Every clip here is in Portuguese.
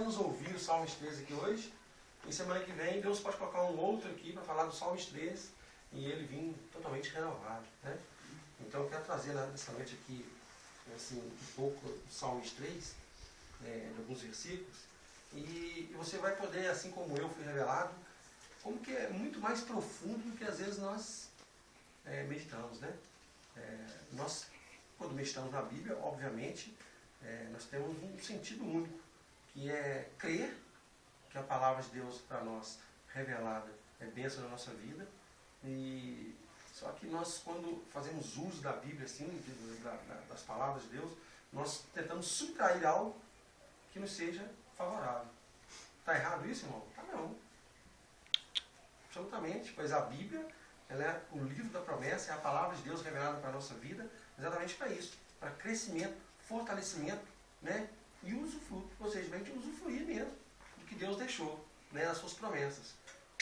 podemos ouvir o Salmos 13 aqui hoje. E semana que vem Deus pode colocar um outro aqui para falar do Salmos 13 e ele vir totalmente renovado, né? Então eu quero trazer nessa noite aqui assim, um pouco do Salmos 3, de alguns versículos, e você vai poder, assim como eu fui revelado, como que é muito mais profundo do que às vezes nós meditamos, né? Nós, quando meditamos na Bíblia, obviamente, nós temos um sentido único, que é crer que a palavra de Deus para nós revelada é bênção na nossa vida. E só que nós, quando fazemos uso da Bíblia, assim, das palavras de Deus, nós tentamos subtrair algo que nos seja favorável. Está errado isso, irmão? Tá não. Absolutamente, pois a Bíblia, ela é o livro da promessa, é a palavra de Deus revelada para a nossa vida, exatamente para isso, para crescimento, fortalecimento, né? E usufruto, ou seja, a gente usufruir mesmo do que Deus deixou, né? As suas promessas.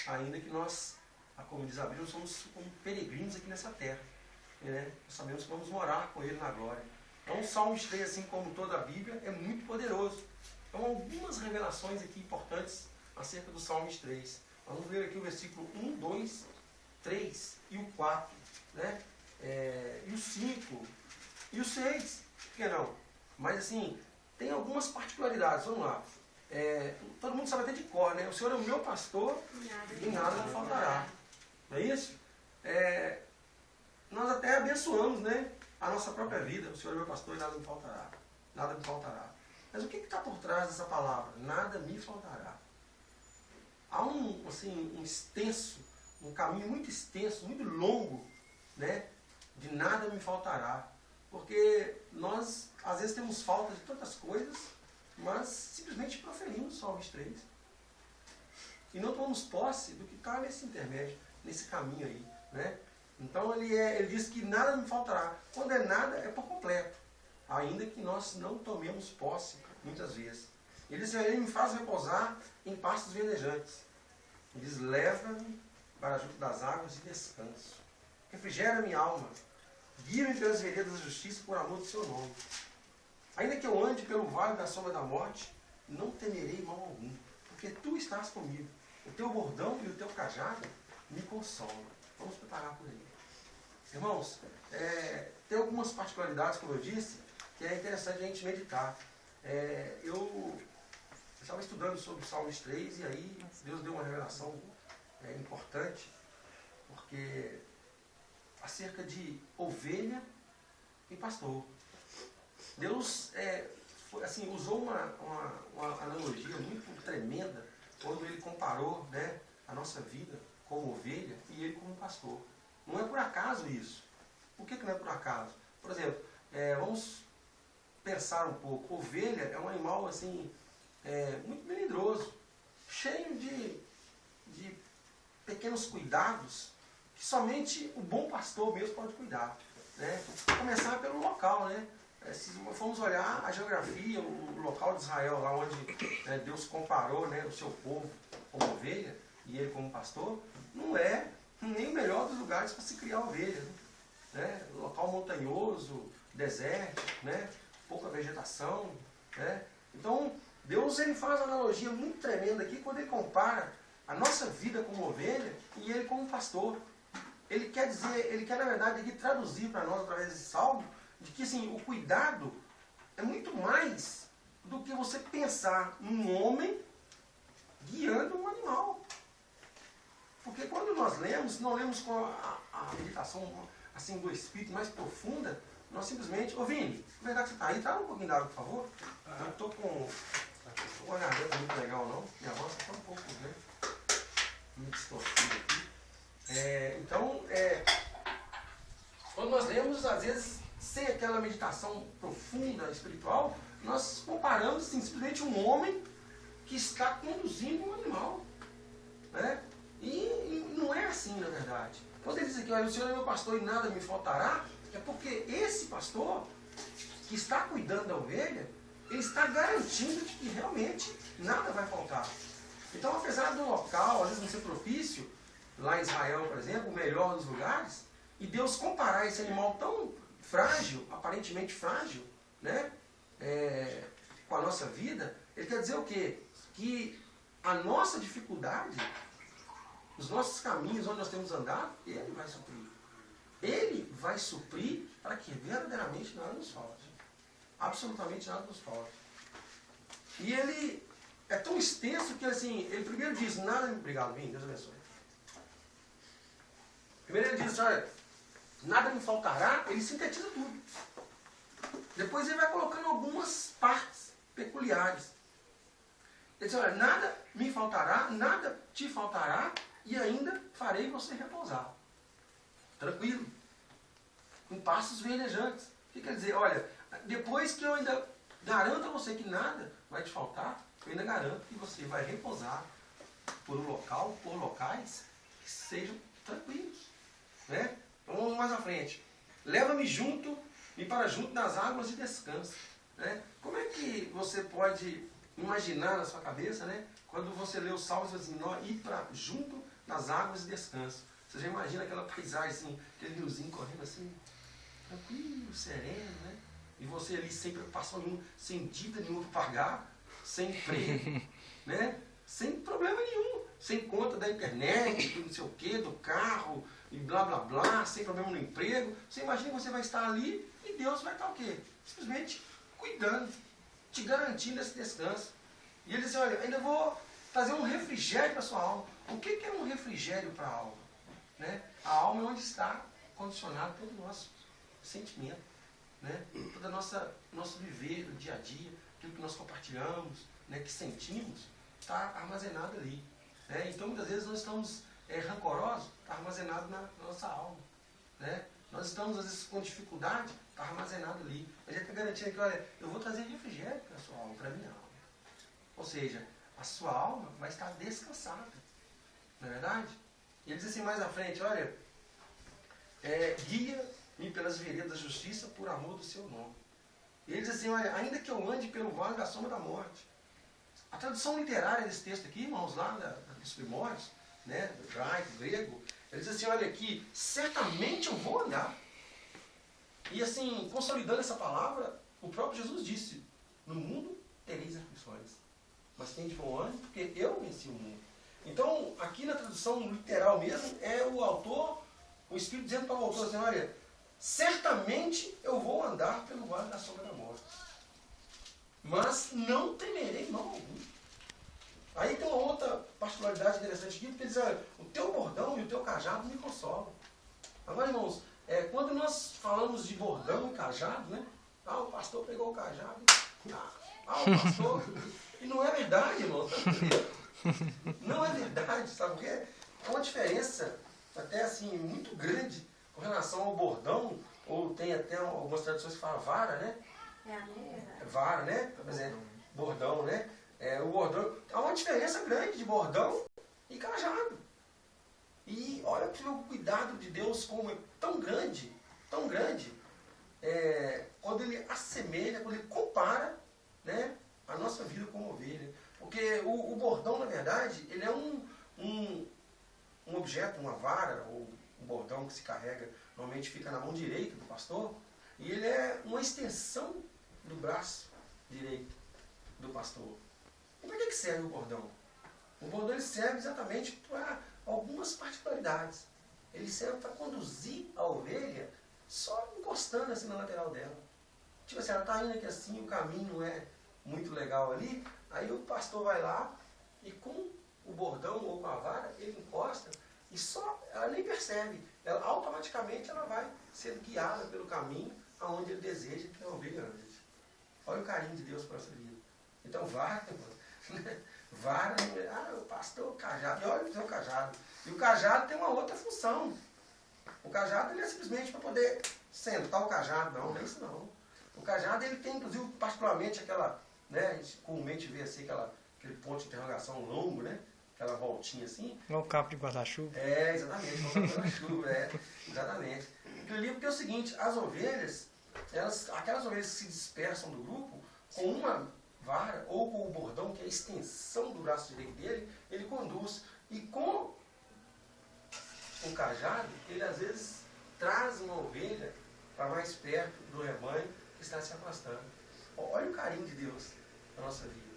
Ainda que nós, como diz a Bíblia, somos como peregrinos aqui nessa terra, né? Nós sabemos que vamos morar com Ele na glória. Então o Salmos 3, assim como toda a Bíblia, é muito poderoso. Então algumas revelações aqui importantes acerca do Salmos 3. Vamos ver aqui o versículo 1, 2, 3 e o 4, né? E o 5 e o 6, por que não? Mas assim, tem algumas particularidades, vamos lá. Todo mundo sabe até de cor, né? O Senhor é o meu pastor e nada me faltará. Não é isso? Nós até abençoamos, né, a nossa própria vida. O Senhor é meu pastor e nada me faltará. Nada me faltará. Mas o que está por trás dessa palavra? Nada me faltará. Há um caminho muito extenso, muito longo, né, de nada me faltará. Porque nós, às vezes, temos falta de tantas coisas, mas simplesmente proferimos o Salmos 3. E não tomamos posse do que está nesse intermédio, nesse caminho aí, né? Então ele diz que nada me faltará. Quando é nada, é por completo. Ainda que nós não tomemos posse, muitas vezes. Ele diz, ele me faz repousar em pastos verdejantes. Ele diz, leva-me para junto das águas e descanso. Refrigera minha alma. Guia-me pelas veredas da justiça por amor do seu nome. Ainda que eu ande pelo vale da sombra da morte, não temerei mal algum, porque tu estás comigo. O teu bordão e o teu cajado me consolam. Vamos preparar por aí. Irmãos, tem algumas particularidades, como eu disse, que é interessante a gente meditar. Eu estava estudando sobre o Salmos 3 e aí Deus deu uma revelação importante, porque acerca de ovelha e pastor. Deus usou uma analogia muito tremenda quando ele comparou, né, a nossa vida como ovelha e ele como pastor. Não é por acaso isso. Por que não é por acaso? Por exemplo, vamos pensar um pouco. Ovelha é um animal assim, muito melindroso, cheio de pequenos cuidados que somente o bom pastor mesmo pode cuidar, né? Vou começar pelo local, né? Se formos olhar a geografia, o local de Israel, lá onde Deus comparou, né, o seu povo como ovelha e ele como pastor, não é nem o melhor dos lugares para se criar ovelha, né? Local montanhoso, deserto, né? Pouca vegetação, né? Então Deus ele faz uma analogia muito tremenda aqui quando ele compara a nossa vida como ovelha e ele como pastor. Ele quer na verdade aqui traduzir para nós através desse salmo de que assim, o cuidado é muito mais do que você pensar num homem guiando um animal. Porque quando nós lemos, não lemos com a meditação assim, do Espírito mais profunda, nós simplesmente... Ô Vini, como é que você está aí? Traga um pouquinho d'água, por favor. Eu não estou com uma garganta muito legal, não. Minha voz está um pouco, né, muito distorcida aqui. Quando nós lemos, às vezes, sem aquela meditação profunda, espiritual, nós comparamos assim, simplesmente um homem que está conduzindo um animal, né? E não é assim, na verdade. Quando ele diz aqui, olha, o Senhor é meu pastor e nada me faltará, é porque esse pastor que está cuidando da ovelha, ele está garantindo de que realmente nada vai faltar. Então, apesar do local, às vezes não ser propício, lá em Israel, por exemplo, o melhor dos lugares, e Deus comparar esse animal tão frágil, aparentemente frágil, né, com a nossa vida, ele quer dizer o quê? que a nossa dificuldade, os nossos caminhos onde nós temos andado, Ele vai suprir. Ele vai suprir para que verdadeiramente nada nos falte. Absolutamente nada nos falte. E Ele é tão extenso que assim, Ele primeiro diz, nada... Obrigado, Vim, Deus abençoe. Primeiro Ele diz, olha, nada me faltará, Ele sintetiza tudo. Depois Ele vai colocando algumas partes peculiares. Ele diz, olha, nada me faltará, nada te faltará, e ainda farei você repousar. Tranquilo. Com passos verdejantes. O que quer dizer? Olha, depois que eu ainda garanto a você que nada vai te faltar, eu ainda garanto que você vai repousar por um local, por locais que sejam tranquilos. Né? Então vamos mais à frente. Leva-me junto e para junto das águas de descanso. Né? Como é que você pode imaginar na sua cabeça, né? Quando você lê os Salmos, assim, ir para junto das águas de descanso. Você já imagina aquela paisagem, assim, aquele riozinho correndo assim, tranquilo, sereno, né? E você ali sem preocupação nenhuma, sem dívida nenhuma para pagar, sem emprego, né? Sem problema nenhum, sem conta da internet, do não sei o quê, do carro, e blá blá blá, sem problema no emprego. Você imagina que você vai estar ali e Deus vai estar o quê? Simplesmente cuidando, te garantindo esse descanso. E ele diz, olha, ainda vou trazer um refrigério para a sua alma. O que é um refrigério para a alma? Né? A alma é onde está condicionado todo o nosso sentimento, né? Todo o nosso viver do dia a dia, aquilo que nós compartilhamos, né? Que sentimos, está armazenado ali. Né? Então muitas vezes nós estamos rancorosos, está armazenado na nossa alma. Né? Nós estamos às vezes com dificuldade, está armazenado ali. A gente está garantindo que, olha, eu vou trazer refrigério para a sua alma, para a minha alma. Ou seja, a sua alma vai estar descansada. Não é verdade? E ele diz assim mais à frente, olha, guia-me pelas veredas da justiça por amor do seu nome. E ele diz assim, olha, ainda que eu ande pelo vale da sombra da morte. A tradução literária desse texto aqui, irmãos, lá dos primórdios, né, do hebraico, do grego, ele diz assim, olha aqui, certamente eu vou andar. E assim, consolidando essa palavra, o próprio Jesus disse, no mundo tereis aflições, mas tem de bom ânimo, porque eu venci o mundo. Então, aqui na tradução literal mesmo, é o autor, o Espírito dizendo para o autor assim, olha, certamente eu vou andar pelo vale da sombra da morte, mas não temerei mal algum. Aí tem uma outra particularidade interessante aqui, porque ele diz, olha, o teu bordão e o teu cajado me consolam. Agora, irmãos, quando nós falamos de bordão e cajado, né? Ah, o pastor pegou o cajado. Ah, o pastor... E não é verdade, irmão. Não é verdade, sabe por quê? É uma diferença até assim muito grande com relação ao bordão, ou tem até algumas traduções que falam vara, né? Vara, né? Por exemplo, bordão, né? O bordão. Há uma diferença grande de bordão e cajado. E olha para o cuidado de Deus como é tão grande, quando ele assemelha, quando ele compara, né, a nossa vida com ovelha. Porque o bordão, na verdade, ele é um objeto, uma vara, ou um bordão que se carrega, normalmente fica na mão direita do pastor, e ele é uma extensão do braço direito do pastor. E para que serve o bordão? O bordão ele serve exatamente para algumas particularidades. Ele serve para conduzir a ovelha só encostando assim na lateral dela. Tipo assim, ela está indo aqui assim, o caminho não é muito legal ali, aí o pastor vai lá e com o bordão ou com a vara, ele encosta e só, ela nem percebe. Ela, automaticamente ela vai sendo guiada pelo caminho aonde ele deseja que a ovelha ande. Olha o carinho de Deus para essa vida. Então vara, vara, o pastor, o cajado, e olha o seu cajado. E o cajado tem uma outra função. O cajado ele é simplesmente para poder sentar o cajado, não é isso não. O cajado ele tem, inclusive, particularmente aquela, né, a gente comumente vê assim, aquele ponto de interrogação longo, né? Aquela voltinha assim. Não o cabo de guarda-chuva. Exatamente, o cabo de guarda-chuva, exatamente. Porque é o seguinte, as ovelhas, aquelas ovelhas que se dispersam do grupo, com uma vara ou com o bordão, que é a extensão do braço direito dele, ele conduz. E com o cajado, ele às vezes traz uma ovelha para mais perto do rebanho que está se afastando. Olha o carinho de Deus na nossa vida.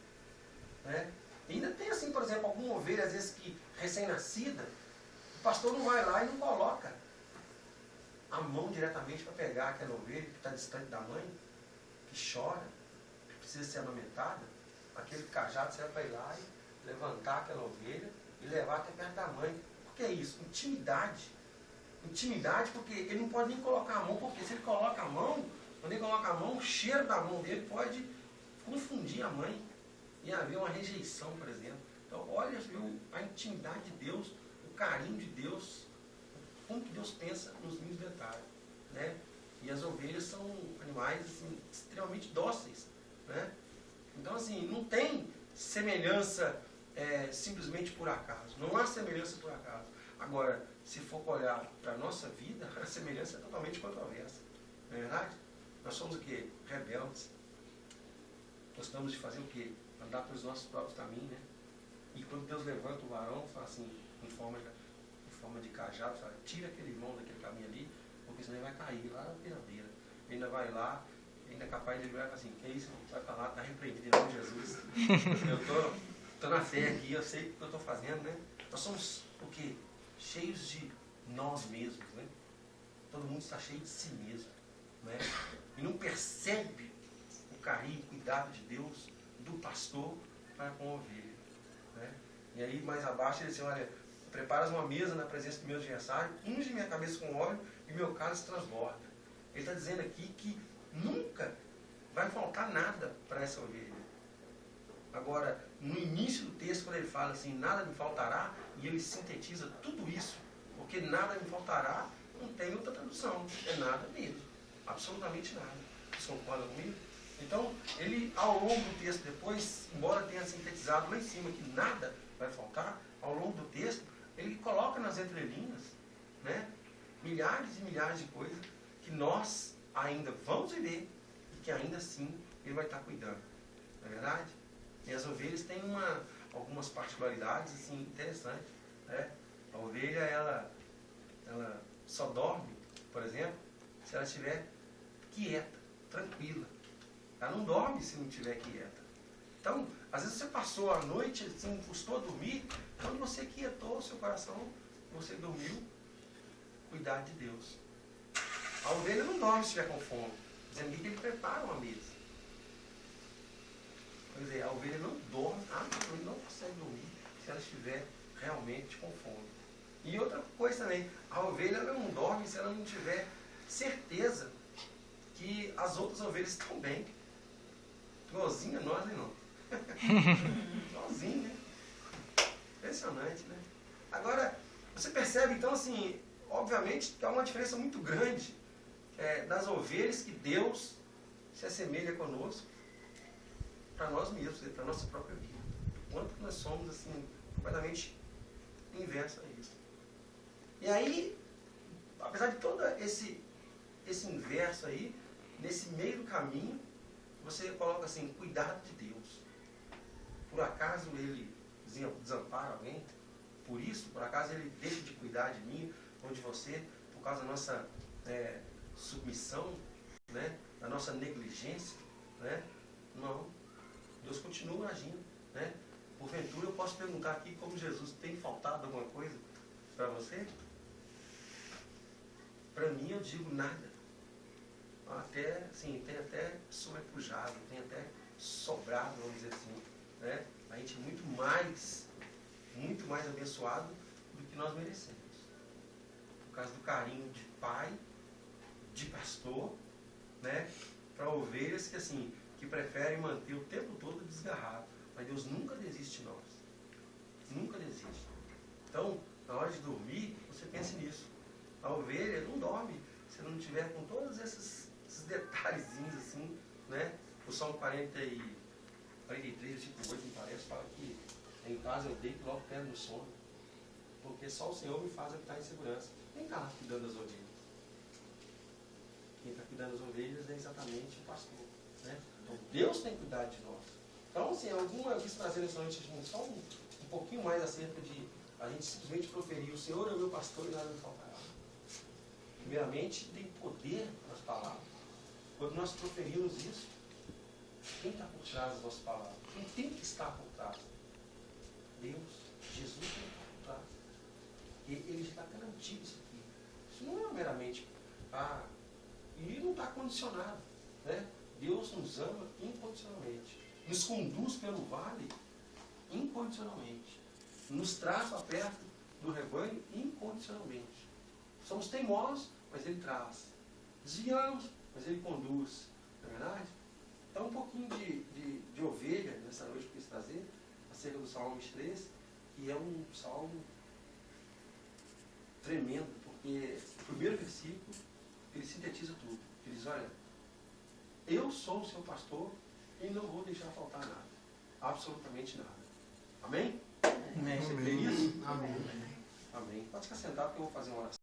Né? E ainda tem assim, por exemplo, alguma ovelha, às vezes, que recém-nascida, o pastor não vai lá e não coloca a mão diretamente para pegar aquela ovelha que está distante da mãe, que chora, que precisa ser amamentada. Aquele cajado serve para ir lá e levantar aquela ovelha e levar até perto da mãe. O que é isso? Intimidade. Intimidade, porque ele não pode nem colocar a mão, porque se ele coloca a mão, quando ele coloca a mão, o cheiro da mão dele pode confundir a mãe e haver uma rejeição, por exemplo. Então, olha, viu, a intimidade de Deus, o carinho de Deus, como que Deus pensa nos mínimos detalhes, né? E as ovelhas são animais assim, extremamente dóceis, né? Então, assim, não tem semelhança simplesmente por acaso. Não há semelhança por acaso. Agora, se for olhar para a nossa vida, a semelhança é totalmente controversa. Não é verdade? Nós somos o quê? Rebeldes. Gostamos de fazer o quê? Andar pelos nossos próprios caminhos, né? E quando Deus levanta o varão, fala assim, em forma de cajado, fala, tira aquele irmão daquele caminho ali, porque senão ele vai cair lá na beira-beira. Ele ainda vai lá, ainda é capaz de ele vai falar assim, que isso? Vai para lá, está repreendido em nome de Jesus. Eu estou na fé aqui, eu sei o que eu estou fazendo, né? Nós somos o quê? Cheios de nós mesmos, né? Todo mundo está cheio de si mesmo, né? E não percebe o carinho, o cuidado de Deus, do pastor para com a ovelha, né? E aí mais abaixo ele diz, olha, preparas uma mesa na presença do meu adversário, unge minha cabeça com óleo e meu cálice transborda. Ele está dizendo aqui que nunca vai faltar nada para essa ovelha. Agora, no início do texto, quando ele fala assim, nada me faltará, e ele sintetiza tudo isso, porque nada me faltará, não tem outra tradução, é nada mesmo, absolutamente nada. Vocês concordam comigo? Então, ele, ao longo do texto depois, embora tenha sintetizado lá em cima que nada vai faltar, ao longo do texto, ele coloca nas entrelinhas, né, milhares e milhares de coisas que nós ainda vamos viver e que ainda assim ele vai estar cuidando. Não é verdade? E as ovelhas têm algumas particularidades assim, interessantes, né? A ovelha, ela só dorme, por exemplo, se ela estiver quieta, tranquila. Ela não dorme se não estiver quieta. Então, às vezes você passou a noite, assim, custou a dormir, quando você quietou o seu coração, você dormiu, cuidado de Deus. A ovelha não dorme se estiver com fome, dizendo que ele prepara uma mesa. Quer dizer, a ovelha não dorme, não consegue dormir se ela estiver realmente com fome. E outra coisa também, a ovelha ela não dorme se ela não tiver certeza que as outras ovelhas estão bem. Igualzinho a nós, né, não? Igualzinho, né? Impressionante, né? Agora, você percebe então assim, obviamente que há uma diferença muito grande das ovelhas que Deus se assemelha conosco para nós mesmos, para a nossa própria vida. Quanto nós somos assim, completamente inverso a isso. E aí, apesar de todo esse inverso aí, nesse meio do caminho, você coloca assim, cuidado de Deus. Por acaso ele desampara alguém? Por isso, por acaso ele deixa de cuidar de mim ou de você, por causa da nossa submissão, né? Da nossa negligência, né? Não. Deus continua agindo, né? Porventura eu posso perguntar aqui como Jesus tem faltado alguma coisa para você? Para mim eu digo nada. Até, assim, tem até sobrepujado, tem até sobrado, vamos dizer assim, né? A gente é muito mais abençoado do que nós merecemos. Por causa do carinho de pai, de pastor, né? Para ovelhas que, assim, que preferem manter o tempo todo desgarrado. Mas Deus nunca desiste de nós. Nunca desiste. Então, na hora de dormir, você pense nisso. A ovelha não dorme se não tiver com todos esses detalhezinhos assim, né? O Salmo 43, versículo 8, me parece, fala que em casa eu deito logo perto do sono, porque só o Senhor me faz habitar em segurança. Quem está cuidando das ovelhas? Quem está cuidando das ovelhas é exatamente o pastor, né? Então Deus tem cuidado de nós. Então, assim, eu quis trazer nessa noite só um pouquinho mais acerca de a gente simplesmente proferir: o Senhor é o meu pastor e nada me faltará. Primeiramente, tem poder nas palavras. Quando nós proferimos isso, quem está por trás das nossas palavras? Quem tem que estar por trás? Deus, Jesus tem que voltar. Ele já está garantido isso aqui. Isso não é meramente, e não está condicionado. Né? Deus nos ama incondicionalmente. Nos conduz pelo vale incondicionalmente. Nos traz para perto do rebanho incondicionalmente. Somos teimosos, mas Ele traz. Desviamos, mas Ele conduz. Não é verdade? Então, um pouquinho de ovelha nessa noite que eu quis trazer, acerca do Salmo 23, que é um salmo tremendo, porque o primeiro versículo, ele sintetiza tudo. Ele diz, olha, eu sou o seu pastor e não vou deixar faltar nada. Absolutamente nada. Amém? Amém. Você crê nisso? Amém. Amém. Pode ficar sentado que eu vou fazer uma oração.